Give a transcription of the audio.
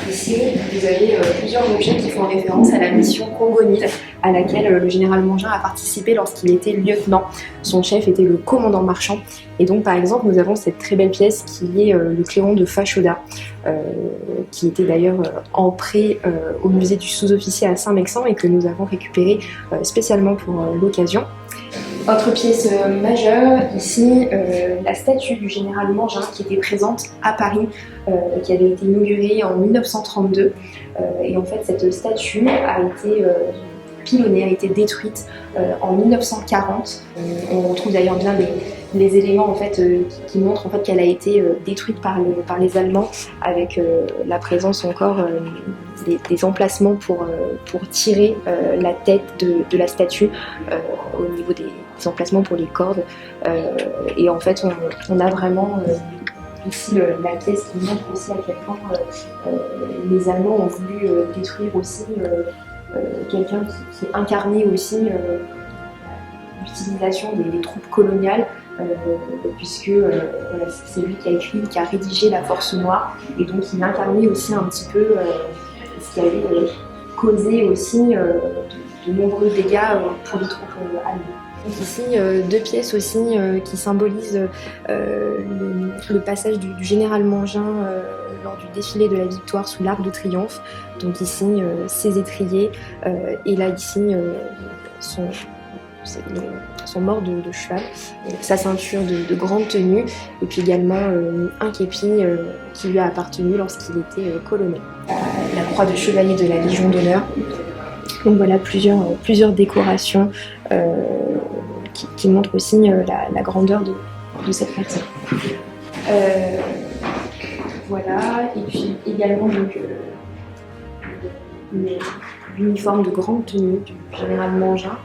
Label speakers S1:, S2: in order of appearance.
S1: Ici, vous avez plusieurs objets qui font référence à la mission Congo-Nil, à laquelle le général Mangin a participé lorsqu'il était lieutenant. Son chef était le commandant Marchand. Et donc, par exemple, nous avons cette très belle pièce qui est le clairon de Fachoda, qui était d'ailleurs en prêt au musée du sous-officier à Saint-Mexan et que nous avons récupéré spécialement pour l'occasion. Autre pièce majeure, ici, la statue du général Mangin qui était présente à Paris, qui avait été inaugurée en 1932. Et en fait, cette statue a été pilonnée, a été détruite en 1940. On retrouve d'ailleurs bien les éléments en fait, qui montrent en fait, qu'elle a été détruite par les Allemands, avec la présence encore des emplacements pour tirer la tête de la statue au niveau des emplacements pour les cordes. Et en fait, on a vraiment ici la pièce qui montre aussi à quel point les Allemands ont voulu détruire aussi quelqu'un qui incarnait aussi l'utilisation des troupes coloniales, puisque voilà, c'est lui qui a écrit, qui a rédigé La Force Noire, et donc il incarnait aussi un petit peu ce qui avait causé aussi de nombreux dégâts pour les troupes allemandes. Donc ici, deux pièces aussi qui symbolisent le passage du général Mangin lors du défilé de la victoire sous l'Arc de Triomphe. Donc ici, ses étriers, et là ici, son mort de cheval, sa ceinture de grande tenue, et puis également un képi qui lui a appartenu lorsqu'il était colonel. La croix de chevalier de la Légion d'honneur. Donc voilà plusieurs décorations qui montrent aussi la grandeur de cette personne. Voilà, et puis également donc, l'uniforme de grande tenue du général Mangin.